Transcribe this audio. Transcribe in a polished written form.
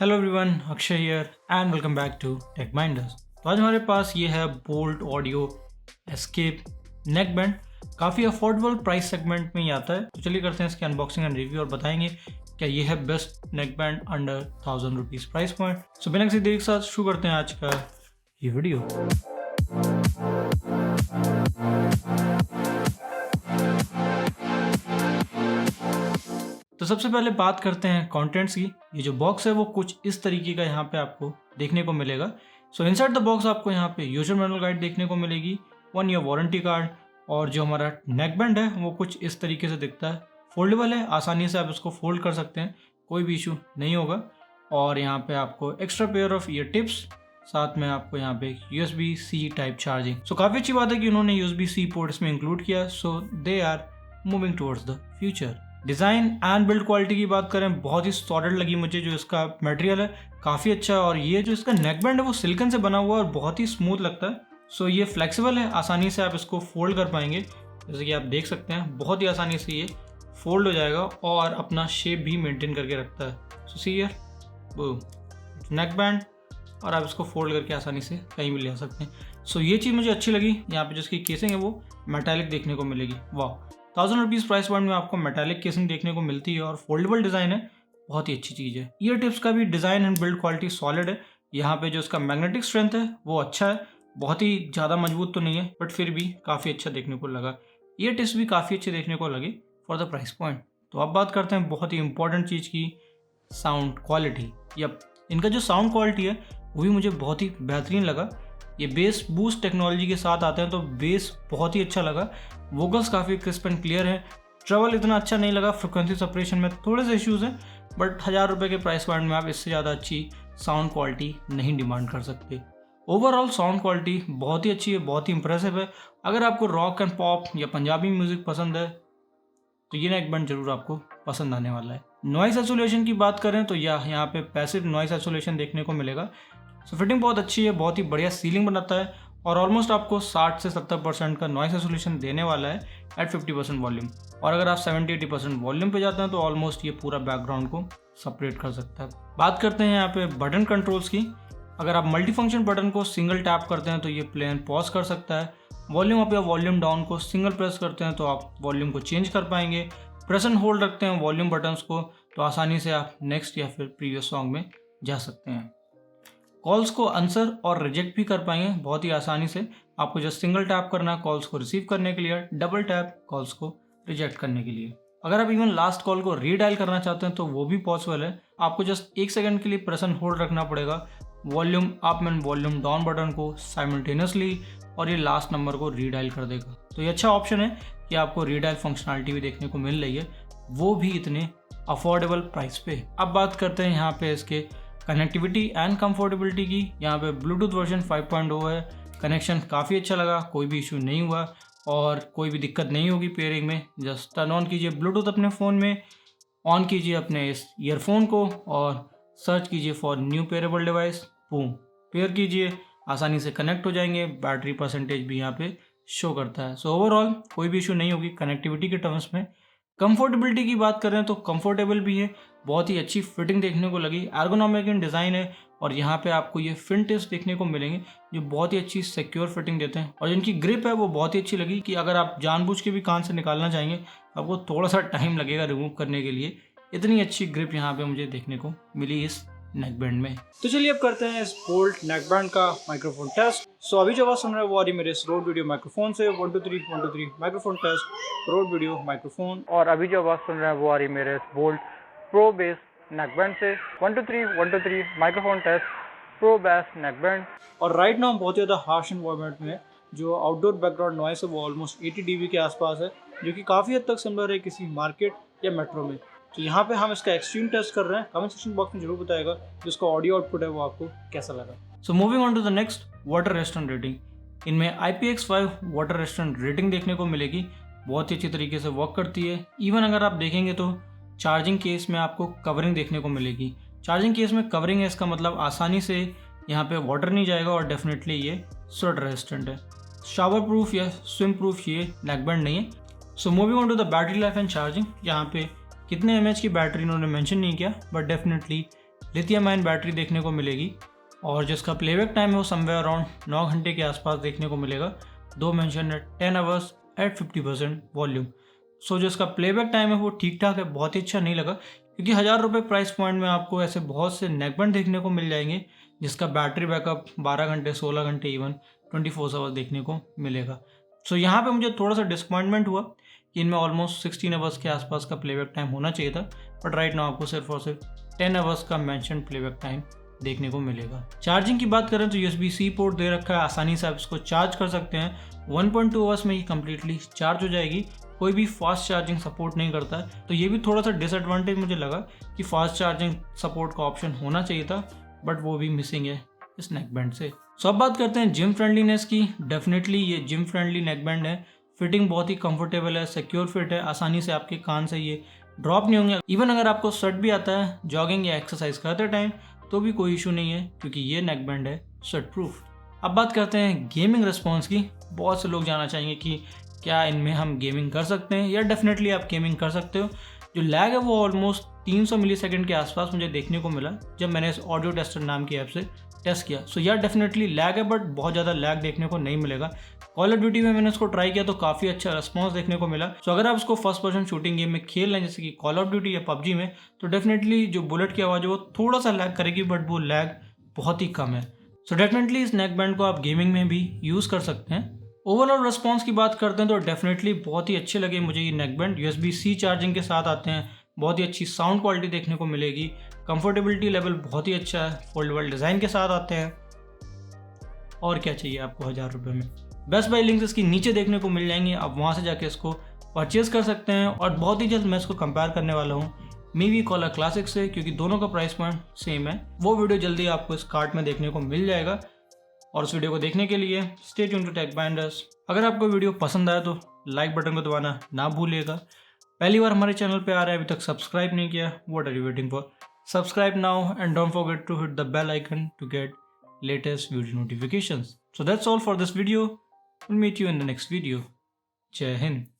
Hello everyone, Akshay here and welcome back to tech Minders. तो आज हमारे पास ये है बोल्ट ऑडियो एस्केप नेकबैंड। काफ़ी अफोर्डेबल प्राइस सेगमेंट में ही आता है। तो चलिए करते हैं इसकी अनबॉक्सिंग एंड रिव्यू और बताएंगे क्या ये है best neckband under 1000 rupees price point. So बिना किसी देरी के साथ शुरू करते हैं आज का ये वीडियो। तो सबसे पहले बात करते हैं कंटेंट्स की। ये जो बॉक्स है वो कुछ इस तरीके का यहाँ पे आपको देखने को मिलेगा। सो इनसाइड द बॉक्स आपको यहाँ पे यूजर मैनुअल गाइड देखने को मिलेगी, 1 ईयर वारंटी कार्ड, और जो हमारा नेकबैंड है वो कुछ इस तरीके से दिखता है। फोल्डेबल है, आसानी से आप इसको फोल्ड कर सकते हैं, कोई भी इशू नहीं होगा। और यहाँ पे आपको extra pair of year tips, साथ में आपको यहाँ पे USB-C टाइप चार्जिंग। सो काफ़ी अच्छी बात है कि उन्होंने USB-C पोर्ट इसमें इंक्लूड किया। So they are moving towards the future. Design and build quality की बात करें, बहुत ही सॉलिड लगी मुझे। जो इसका मटेरियल है काफ़ी अच्छा है, और ये जो इसका नेकबैंड है वो सिलिकन से बना हुआ है और बहुत ही स्मूथ लगता है। सो ये फ्लेक्सिबल है, आसानी से आप इसको फोल्ड कर पाएंगे। जैसे कि आप देख सकते हैं, बहुत ही आसानी से ये फोल्ड हो जाएगा और अपना शेप भी मेंटेन करके रखता है। सो सी हियर, वो नेकबैंड, और आप इसको फोल्ड करके आसानी से कहीं भी ले सकते हैं। सो ये चीज़ मुझे अच्छी लगी। यहाँ पे जिसकी केसिंग है वो मेटालिक देखने को मिलेगी। वाह, 1000 रुपीज़ प्राइस पॉइंट में आपको मेटालिक केसिंग देखने को मिलती है और फोल्डेबल डिज़ाइन है, बहुत ही अच्छी चीज़ है। ईयर टिप्स का भी design and build quality solid है। यहाँ पे जो इसका मैग्नेटिक स्ट्रेंथ है वो अच्छा है, बहुत ही ज़्यादा मजबूत तो नहीं है, बट फिर भी काफ़ी अच्छा देखने को लगा। ईयर टिप्स भी काफ़ी अच्छे देखने को लगे फॉर द प्राइस पॉइंट। तो अब बात करते हैं बहुत ही इंपॉर्टेंट चीज़ की, साउंड क्वालिटी। यप, इनका जो साउंड क्वालिटी है वो भी मुझे बहुत ही बेहतरीन लगा। ये बेस बूस्ट टेक्नोलॉजी के साथ आते हैं, तो बेस बहुत ही अच्छा लगा। वोकल्स काफ़ी क्रिस्प एंड क्लियर है। ट्रबल इतना अच्छा नहीं लगा, फ्रिक्वेंसी सेपरेशन में थोड़े से इश्यूज़ हैं, बट 1000 रुपये के प्राइस पॉइंट में आप इससे ज़्यादा अच्छी साउंड क्वालिटी नहीं डिमांड कर सकते। ओवरऑल साउंड क्वालिटी बहुत ही अच्छी है, बहुत ही इंप्रेसिव है। अगर आपको रॉक एंड पॉप या पंजाबी म्यूज़िक पसंद है तो ये नेकबैंड जरूर आपको पसंद आने वाला है। नॉइस आइसोलेशन की बात करें तो यहाँ पे पैसिव नॉइस आइसोलेशन देखने को मिलेगा। सो फिटिंग बहुत अच्छी है, बहुत ही बढ़िया सीलिंग बनाता है, और ऑलमोस्ट आपको 60 से 70% का नॉइस आइसोलेशन देने वाला है एट 50% वॉल्यूम। और अगर आप 70-80% वॉल्यूम पे जाते हैं तो ऑलमोस्ट ये पूरा बैकग्राउंड को सेपरेट कर सकता है। बात करते हैं यहाँ पे बटन कंट्रोल्स की। अगर आप मल्टी फंक्शन बटन को सिंगल टैप करते हैं तो ये प्ले एंड पॉज कर सकता है। वॉल्यूम अप या वॉल्यूम डाउन को सिंगल प्रेस करते हैं तो आप वॉल्यूम को चेंज कर पाएंगे। प्रेस एंड होल्ड रखते हैं वॉल्यूम बटन्स को तो आसानी से आप नेक्स्ट या फिर प्रीवियस सॉन्ग में जा सकते हैं। कॉल्स को आंसर और रिजेक्ट भी कर पाएंगे बहुत ही आसानी से। आपको जस्ट सिंगल टैप करना है कॉल्स को रिसीव करने के लिए, डबल टैप कॉल्स को रिजेक्ट करने के लिए। अगर आप इवन लास्ट कॉल को रीडायल करना चाहते हैं तो वो भी पॉसिबल है। आपको जस्ट 1 सेकंड के लिए प्रेस एंड होल्ड रखना पड़ेगा volume up and volume down button को साइमल्टेनियसली, और ये लास्ट नंबर को रीडायल कर देगा। तो ये अच्छा ऑप्शन है कि आपको रीडायल फंक्शनलिटी भी देखने को मिल रही है, वो भी इतने अफोर्डेबल प्राइस पे। अब बात करते हैं यहाँ पे इसके कनेक्टिविटी एंड कंफर्टेबिलिटी की। यहाँ पे ब्लूटूथ वर्जन 5.0 है। कनेक्शन काफ़ी अच्छा लगा, कोई भी इशू नहीं हुआ और कोई भी दिक्कत नहीं होगी पेयरिंग में। जस्ट टर्न ऑन कीजिए ब्लूटूथ अपने फ़ोन में, ऑन कीजिए अपने इस ईयरफोन को और सर्च कीजिए for new pairable device, boom, pair कीजिए, आसानी से कनेक्ट हो जाएंगे। बैटरी परसेंटेज भी यहाँ पे शो करता है। सो ओवरऑल कोई भी इशू नहीं होगी कनेक्टिविटी के टर्म्स में। कंफर्टेबिलिटी की बात करें तो कंफर्टेबल भी है, बहुत ही अच्छी फिटिंग देखने को लगी। एर्गोनॉमिक इन डिज़ाइन है, और यहाँ पे आपको ये फिन टिप्स देखने को मिलेंगे जो बहुत ही अच्छी सिक्योर फिटिंग देते हैं। और जिनकी ग्रिप है वो बहुत ही अच्छी लगी कि अगर आप जानबूझ के भी कान से निकालना चाहेंगे आपको थोड़ा सा टाइम लगेगा रिमूव करने के लिए। इतनी अच्छी ग्रिप यहाँ पे मुझे देखने को मिली इस नेकबैंड में। तो चलिए अब करते हैं इस बोल्ट नेकबैंड का माइक्रोफोन टेस्ट। सो अभी जो आवाज़ सुन रहे हैं वो आ रही मेरे इस रोड वीडियो माइक्रोफोन से। 1 2 3 1 2 3 microphone test, Rode video microphone. और अभी जो आवाज़ सुन रहे हैं वो आ रही मेरे इस बोल्ट प्रो बेस नेकबैंड से। 1 2 3 1 2 3 microphone test, pro bass neckband. और राइट नाउ बहुत ज़्यादा हार्श एनवायरनमेंट में जो आउटडोर बैकग्राउंड नॉइस है वो ऑलमोस्ट 80 dB के आसपास है, जो कि काफ़ी हद तक सिमिलर है किसी मार्केट या मेट्रो में। तो यहाँ पे हम इसका एक्सट्रीम टेस्ट कर रहे हैं। कमेंट सेक्शन बॉक्स में जरूर बताएगा जिसका ऑडियो आउटपुट है वो आपको कैसा लगा। So moving on to the next, water resistant rating. इनमें IPX5 वाटर रेजिस्टेंट रेटिंग देखने को मिलेगी, बहुत ही अच्छी तरीके से वर्क करती है। इवन अगर आप देखेंगे तो चार्जिंग केस में आपको कवरिंग देखने को मिलेगी। चार्जिंग केस में कवरिंग है, इसका मतलब आसानी से यहाँ पे वाटर नहीं जाएगा, और डेफिनेटली ये स्वेट रेजिस्टेंट है। शावर प्रूफ या स्विम प्रूफ ये नेकबैंड नहीं है। So moving on to the battery life and charging. यहाँ पे कितने mAh की बैटरी इन्होंने मेंशन नहीं किया, but definitely lithium ion battery देखने को मिलेगी और जिसका प्लेबैक टाइम है वो समवेयर अराउंड 9 घंटे के आसपास देखने को मिलेगा। दो मेंशन है 10 आवर्स एट 50% वॉल्यूम। सो जो इसका प्लेबैक टाइम है वो ठीक ठाक है, बहुत ही अच्छा नहीं लगा, क्योंकि 1000 रुपये प्राइस पॉइंट में आपको ऐसे बहुत से नेकबैंड देखने को मिल जाएंगे जिसका बैटरी बैकअप 12 घंटे 16 घंटे इवन 24 आवर्स देखने को मिलेगा। सो यहाँ पे मुझे थोड़ा सा डिसअपॉइंटमेंट हुआ कि इनमें ऑलमोस्ट 16 आवर्स के आसपास का प्लेबैक टाइम होना चाहिए था, बट राइट नाउ आपको सिर्फ और सिर्फ 10 आवर्स का मेंशन प्लेबैक टाइम देखने को मिलेगा। चार्जिंग की बात करें तो USB-C पोर्ट दे रखा है, आसानी से आप इसको चार्ज कर सकते हैं। 1.2 आवर्स में ही कम्प्लीटली चार्ज हो जाएगी। कोई भी फास्ट चार्जिंग सपोर्ट नहीं करता है, तो ये भी थोड़ा सा डिसएडवांटेज मुझे लगा कि फास्ट चार्जिंग सपोर्ट का ऑप्शन होना चाहिए था, बट वो भी मिसिंग है इस नेकबैंड से। सो अब बात करते हैं जिम फ्रेंडलीनेस की। डेफिनेटली ये जिम फ्रेंडली नेकबैंड है। फिटिंग बहुत ही कंफर्टेबल है, सिक्योर फिट है, आसानी से आपके कान से ये ड्रॉप नहीं होंगे। इवन अगर आपको स्वेट भी आता है जॉगिंग या एक्सरसाइज करते टाइम तो भी कोई इशू नहीं है, क्योंकि ये नेकबैंड है स्वेट प्रूफ। अब बात करते हैं गेमिंग रिस्पॉन्स की। बहुत से लोग जानना चाहेंगे कि क्या इनमें हम गेमिंग कर सकते हैं, या डेफिनेटली आप गेमिंग कर सकते हो। जो लैग है वो ऑलमोस्ट 300 मिलीसेकंड के आसपास मुझे देखने को मिला जब मैंने इस ऑडियो टेस्टर नाम की ऐप से टेस्ट किया। सो यार डेफिनेटली लैग है, बट बहुत ज़्यादा लैग देखने को नहीं मिलेगा। कॉल ऑफ ड्यूटी में मैंने इसको ट्राई किया तो काफ़ी अच्छा रिस्पॉन्स देखने को मिला। सो अगर आप इसको फर्स्ट पर्सन शूटिंग गेम में खेल रहे हैं जैसे कि कॉल ऑफ ड्यूटी या पबजी में, तो डेफिनेटली जो बुलेट की आवाज़ है वो थोड़ा सा लैग करेगी, बट वो लैग बहुत ही कम है। सो डेफिनेटली इस नेकबैंड को आप गेमिंग में भी यूज़ कर सकते हैं। ओवरऑल रिस्पॉन्स की बात करते हैं तो डेफिनेटली बहुत ही अच्छे लगे मुझे ये नेकबैंड। USB-C चार्जिंग के साथ आते हैं, बहुत ही अच्छी साउंड क्वालिटी देखने को मिलेगी, कंफर्टेबिलिटी लेवल बहुत ही अच्छा है, फोल्डेबल डिज़ाइन के साथ आते हैं। और क्या चाहिए आपको 1000 रुपये में। बेस्ट बाय लिंक्स इसकी नीचे देखने को मिल जाएंगे, आप वहाँ से जाके इसको परचेज कर सकते हैं। और बहुत ही जल्द मैं इसको कंपेयर करने वाला हूँ मीवी कॉलर क्लासिक से, क्योंकि दोनों का प्राइस पॉइंट सेम है। वो वीडियो जल्दी आपको इस कार्ट में देखने को मिल जाएगा। और उस वीडियो को देखने के लिए stay tuned to tech Minders. अगर आपको वीडियो पसंद आया तो लाइक बटन को दबाना ना भूलिएगा। पहली बार हमारे चैनल पे आ रहा है, अभी तक सब्सक्राइब नहीं किया, what are you waiting for? Subscribe now and don't forget to hit the bell icon to get latest video notifications. So that's all for this video. We'll meet you in the next video. Jai Hind.